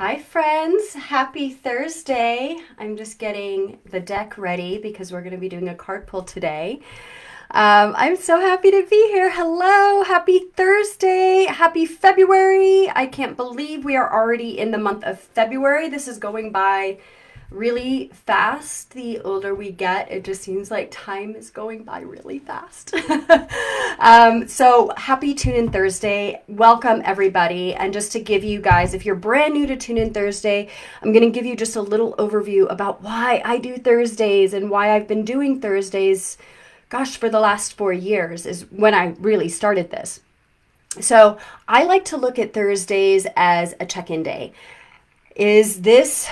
Hi, friends. Happy Thursday. I'm just getting the deck ready because we're going to be doing a card pull today. I'm so happy to be here. Hello. Happy Thursday. Happy February. I can't believe we are already in the month of February. This is going by really fast. The older we get, it just seems like time is going by really fast. So happy Tune In Thursday. Welcome, everybody. And just to give you guys, if you're brand new to Tune In Thursday, I'm going to give you just a little overview about why I do Thursdays and why I've been doing Thursdays. Gosh, for the last 4 years is when I really started this. So I like to look at Thursdays as a check-in day. Is this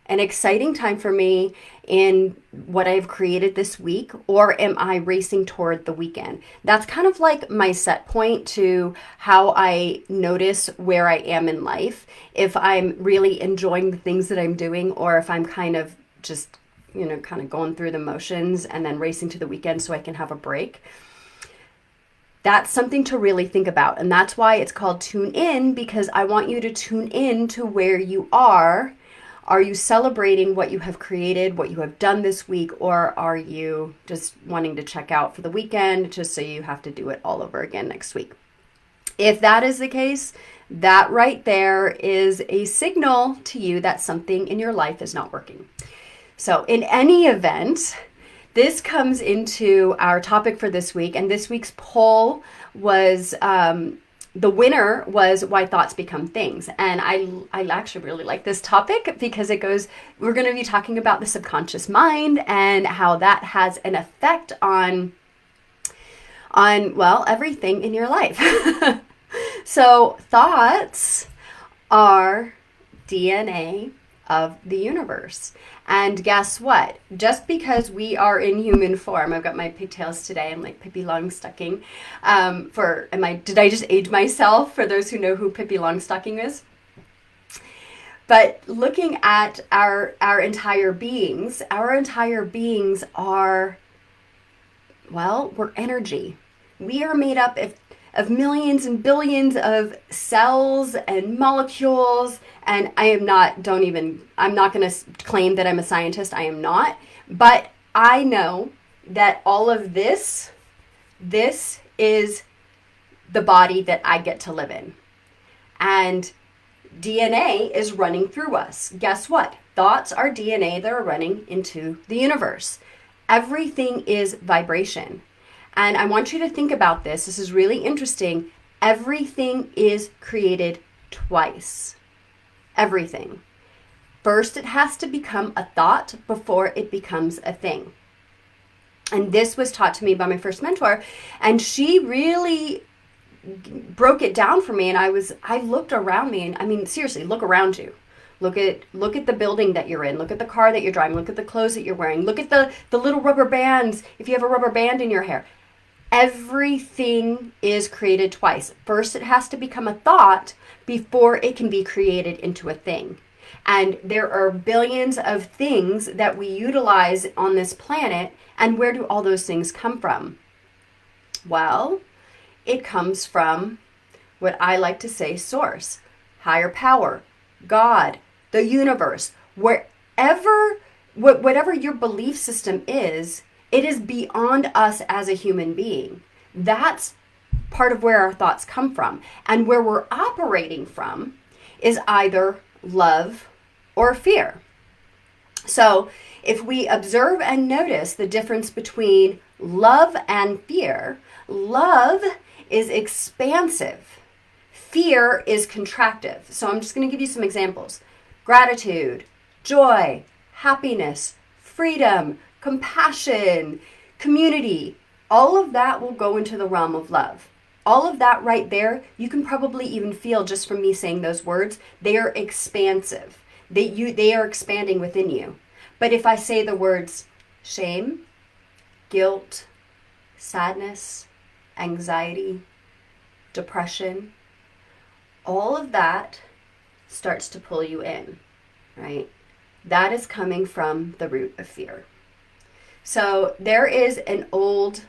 an exciting time for me in what I've created this week, or am I racing toward the weekend? That's kind of like my set point to how I notice where I am in life, if I'm really enjoying the things that I'm doing, or if I'm kind of just, kind of going through the motions and then racing to the weekend so I can have a break. That's something to really think about. And that's why it's called Tune In, because I want you to tune in to where you are. Are you celebrating what you have created, what you have done this week, or are you just wanting to check out for the weekend just so you have to do it all over again next week? If that is the case, that right there is a signal to you that something in your life is not working. So in any event, this comes into our topic for this week, and this week's poll was the winner was why thoughts become things. And I actually really like this topic because we're going to be talking about the subconscious mind and how that has an effect on well, everything in your life. So thoughts are DNA of the universe. And guess what? Just because we are in human form, I've got my pigtails today. I'm like Pippi Longstocking. Did I just age myself for those who know who Pippi Longstocking is? But looking at our entire beings are, well, we're energy. We are made up of millions and billions of cells and molecules. And I'm not going to claim that I'm a scientist. I am not. But I know that all of this is the body that I get to live in. And DNA is running through us. Guess what? Thoughts are DNA that are running into the universe. Everything is vibration. And I want you to think about this. This is really interesting. Everything is created twice. Everything. First, it has to become a thought before it becomes a thing. And this was taught to me by my first mentor. And she really broke it down for me. And I looked around me, and I mean, seriously, look around you. Look at the building that you're in. Look at the car that you're driving. Look at the clothes that you're wearing. Look at the little rubber bands, if you have a rubber band in your hair. Everything is created twice. First, it has to become a thought before it can be created into a thing. And there are billions of things that we utilize on this planet. And where do all those things come from? Well, it comes from what I like to say, source, higher power, God, the universe, whatever your belief system is, it is beyond us as a human being. That's part of where our thoughts come from. And where we're operating from is either love or fear. So if we observe and notice the difference between love and fear, love is expansive. Fear is contractive. So I'm just going to give you some examples. Gratitude, joy, happiness, freedom, compassion, community, all of that will go into the realm of love. All of that right there, you can probably even feel just from me saying those words, they are expansive. They are expanding within you. But if I say the words shame, guilt, sadness, anxiety, depression, all of that starts to pull you in, right? That is coming from the root of fear. So there is an old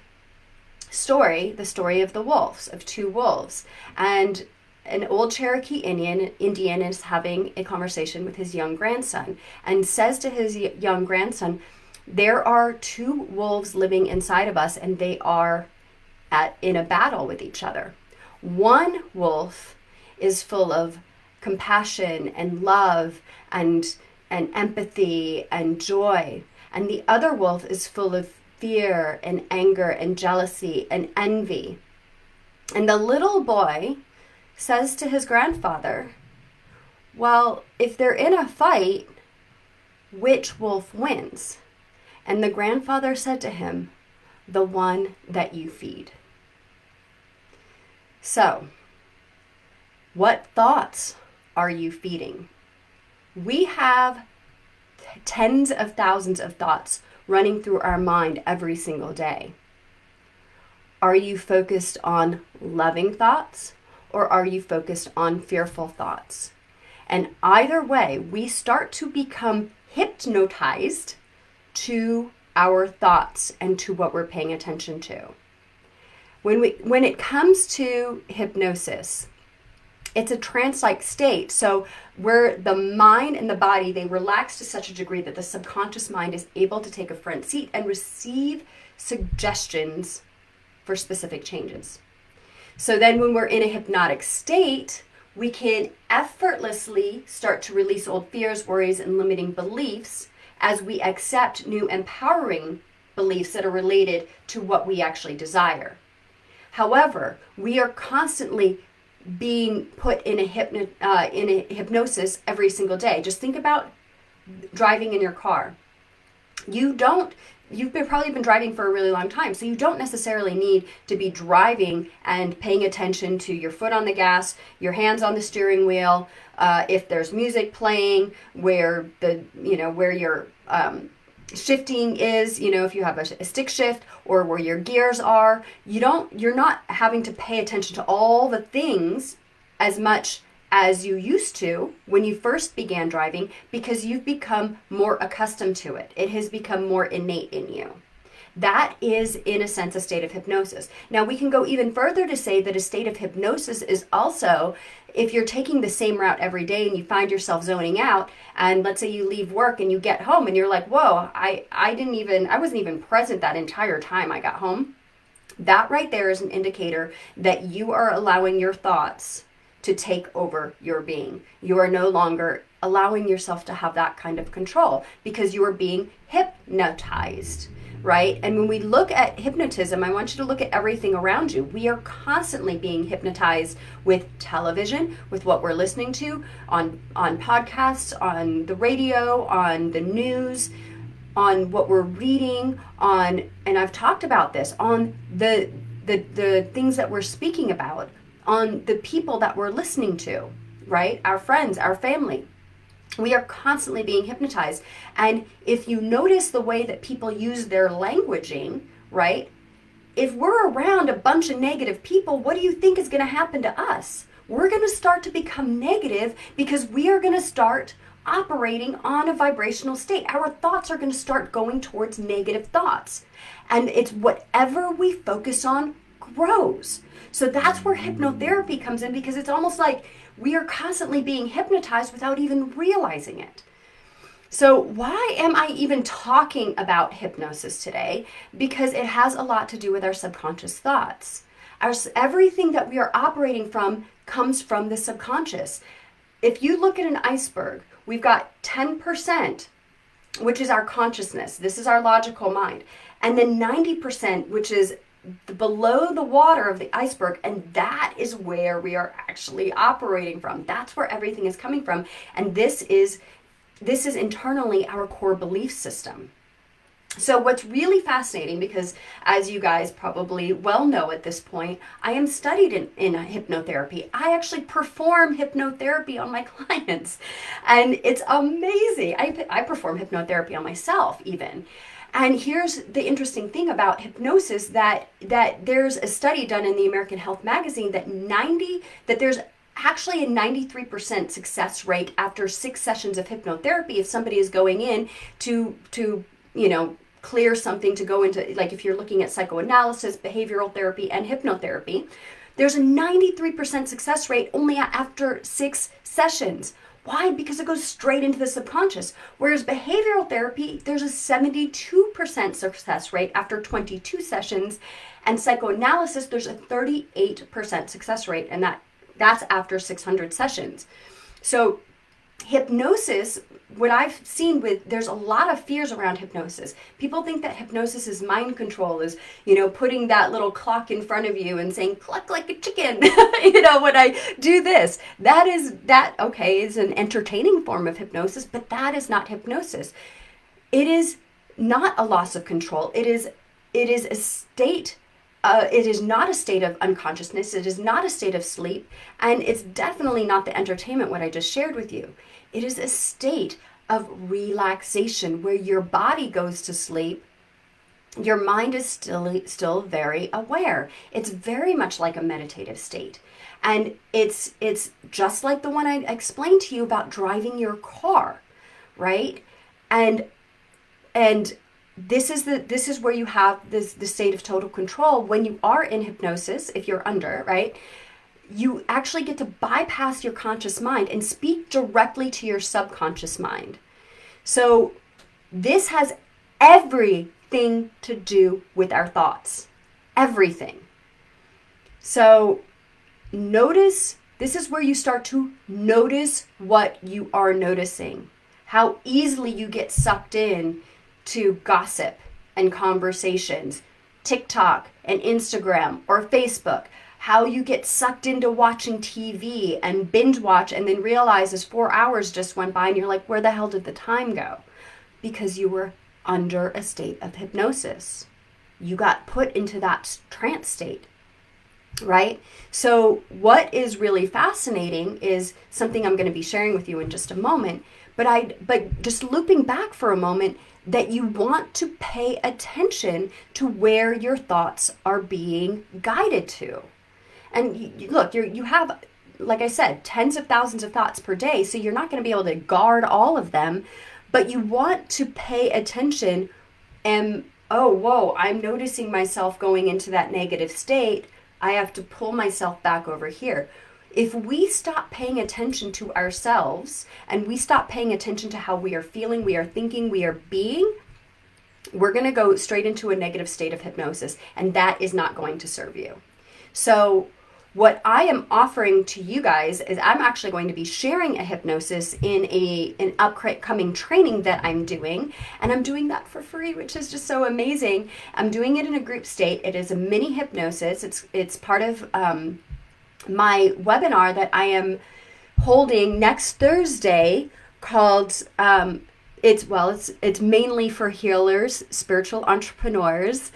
story, the story of the wolves, of two wolves. And an old Cherokee Indian is having a conversation with his young grandson and says to his young grandson, there are two wolves living inside of us, and they are in a battle with each other. One wolf is full of compassion and love and empathy and joy, and the other wolf is full of fear and anger and jealousy and envy. And the little boy says to his grandfather, well, if they're in a fight, which wolf wins? And the grandfather said to him, the one that you feed. So, what thoughts are you feeding? We have tens of thousands of thoughts running through our mind every single day. Are you focused on loving thoughts, or are you focused on fearful thoughts? And either way, we start to become hypnotized to our thoughts and to what we're paying attention to. When it comes to hypnosis, it's a trance-like state. So where the mind and the body, they relax to such a degree that the subconscious mind is able to take a front seat and receive suggestions for specific changes. So then when we're in a hypnotic state, we can effortlessly start to release old fears, worries, and limiting beliefs as we accept new empowering beliefs that are related to what we actually desire. However, we are constantly being put in a hypnosis every single day. Just think about driving in your car. You've probably been driving for a really long time, so you don't necessarily need to be driving and paying attention to your foot on the gas, your hands on the steering wheel, if there's music playing, where your shifting is, if you have a stick shift, or where your gears are. You're not having to pay attention to all the things as much as you used to when you first began driving, because you've become more accustomed to it. It has become more innate in you. That is, in a sense, a state of hypnosis. Now, we can go even further to say that a state of hypnosis is also if you're taking the same route every day and you find yourself zoning out, and let's say you leave work and you get home and you're like, whoa, I wasn't even present that entire time I got home. That right there is an indicator that you are allowing your thoughts to take over your being. You are no longer allowing yourself to have that kind of control because you are being hypnotized, right? And when we look at hypnotism, I want you to look at everything around you. We are constantly being hypnotized with television, with what we're listening to on podcasts, on the radio, on the news, on what we're reading, and I've talked about this, on the things that we're speaking about, on the people that we're listening to, right? Our friends, our family. We are constantly being hypnotized. And if you notice the way that people use their languaging, right? If we're around a bunch of negative people, what do you think is going to happen to us? We're going to start to become negative because we are going to start operating on a vibrational state. Our thoughts are going to start going towards negative thoughts. And it's whatever we focus on grows. So that's where hypnotherapy comes in, because it's almost like we are constantly being hypnotized without even realizing it. So why am I even talking about hypnosis today? Because it has a lot to do with our subconscious thoughts. Everything that we are operating from comes from the subconscious. If you look at an iceberg, we've got 10%, which is our consciousness. This is our logical mind. And then 90%, which is below the water of the iceberg, and that is where we are actually operating from. That's where everything is coming from. And this is internally our core belief system. So what's really fascinating, because as you guys probably well know at this point, I am studied in hypnotherapy. I actually perform hypnotherapy on my clients, and it's amazing. I perform hypnotherapy on myself even. And here's the interesting thing about hypnosis, that there's a study done in the American Health magazine that there's actually a 93% success rate after 6 sessions of hypnotherapy if somebody is going in to clear something, to go into, like if you're looking at psychoanalysis, behavioral therapy, and hypnotherapy, There's a 93% success rate only after 6 sessions. Why? Because it goes straight into the subconscious. Whereas behavioral therapy, there's a 72% success rate after 22 sessions. And psychoanalysis, there's a 38% success rate, and that's after 600 sessions. So hypnosis, what I've seen there's a lot of fears around hypnosis. People think that hypnosis is mind control, is, putting that little clock in front of you and saying, cluck like a chicken, when I do this. Okay, is an entertaining form of hypnosis, but that is not hypnosis. It is not a loss of control. It is a state. It is not a state of unconsciousness. It is not a state of sleep. And it's definitely not the entertainment, what I just shared with you. It is a state of relaxation where your body goes to sleep. Your mind is still very aware. It's very much like a meditative state. And it's just like the one I explained to you about driving your car, right? And this is where you have the state of total control. When you are in hypnosis, if you're under, right, you actually get to bypass your conscious mind and speak directly to your subconscious mind. So this has everything to do with our thoughts. Everything. So notice, this is where you start to notice what you are noticing. How easily you get sucked in to gossip and conversations, TikTok and Instagram or Facebook, how you get sucked into watching TV and binge watch and then realize as 4 hours just went by and you're like, where the hell did the time go? Because you were under a state of hypnosis. You got put into that trance state, right? So what is really fascinating is something I'm going to be sharing with you in just a moment, but just looping back for a moment, that you want to pay attention to where your thoughts are being guided to. And look, you have, like I said, tens of thousands of thoughts per day, so you're not going to be able to guard all of them, but you want to pay attention and, oh, whoa, I'm noticing myself going into that negative state. I have to pull myself back over here. If we stop paying attention to ourselves and we stop paying attention to how we are feeling, we are thinking, we are being, we're going to go straight into a negative state of hypnosis, and that is not going to serve you. So what I am offering to you guys is I'm actually going to be sharing a hypnosis in an upcoming training that I'm doing, and I'm doing that for free, which is just so amazing. I'm doing it in a group state. It is a mini hypnosis. It's part of my webinar that I am holding next Thursday called it's mainly for healers, spiritual entrepreneurs,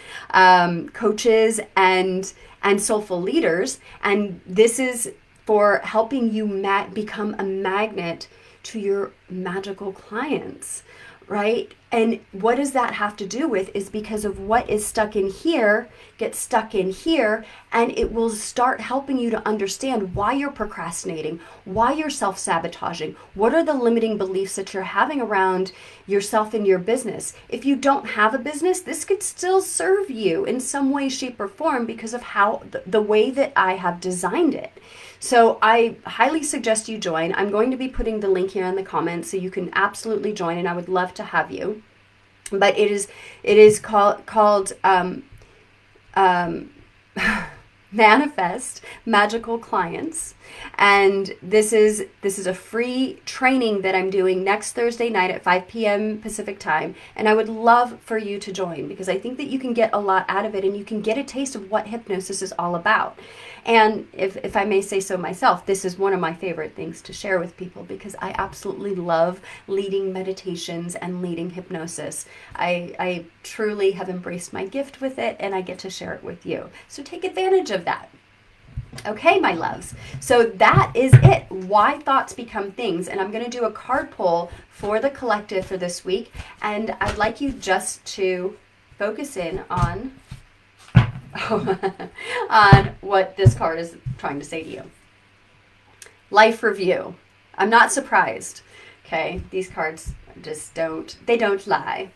coaches, and soulful leaders. And this is for helping you become a magnet to your magical clients, right? And what does that have to do with is because of what is stuck in here gets stuck in here, and it will start helping you to understand why you're procrastinating, why you're self-sabotaging, what are the limiting beliefs that you're having around yourself and your business. If you don't have a business, this could still serve you in some way, shape, or form because of how the way that I have designed it. So I highly suggest you join. I'm going to be putting the link here in the comments so you can absolutely join, and I would love to have you. But it is called Manifest Magical Clients, and this is a free training that I'm doing next Thursday night at 5 p.m. Pacific time, and I would love for you to join because I think that you can get a lot out of it, and you can get a taste of what hypnosis is all about. And if I may say so myself, this is one of my favorite things to share with people because I absolutely love leading meditations and leading hypnosis. I truly have embraced my gift with it, and I get to share it with you. So take advantage of that. Okay, my loves. So that is it. Why thoughts become things. And I'm going to do a card pull for the collective for this week. And I'd like you just to focus in on on what this card is trying to say to you. Life review. I'm not surprised. Okay, these cards just don't lie.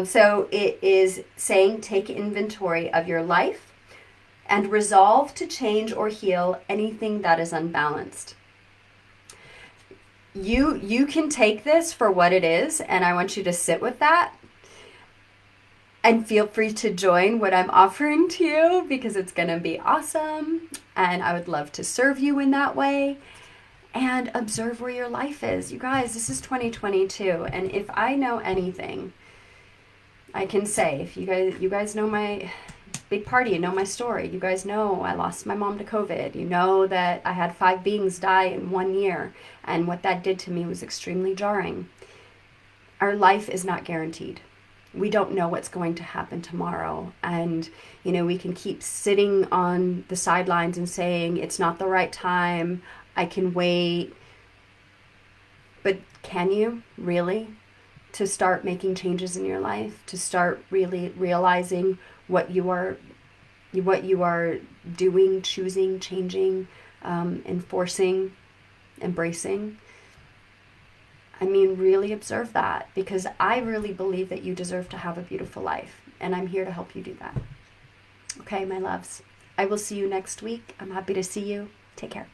So it is saying take inventory of your life, and resolve to change or heal anything that is unbalanced. You can take this for what it is, and I want you to sit with that and feel free to join what I'm offering to you, because it's going to be awesome, and I would love to serve you in that way. And observe where your life is. You guys, this is 2022, and if I know anything, I can say, if you guys know my big party, you know my story. You guys know I lost my mom to COVID. You know that I had 5 beings die in 1 year, and what that did to me was extremely jarring. Our life is not guaranteed. We don't know what's going to happen tomorrow, and we can keep sitting on the sidelines and saying it's not the right time, I can wait. But can you really? To start making changes in your life, to start really realizing what you are doing, choosing, changing, enforcing, embracing. I mean, really observe that, because I really believe that you deserve to have a beautiful life, and I'm here to help you do that. Okay, my loves. I will see you next week. I'm happy to see you. Take care.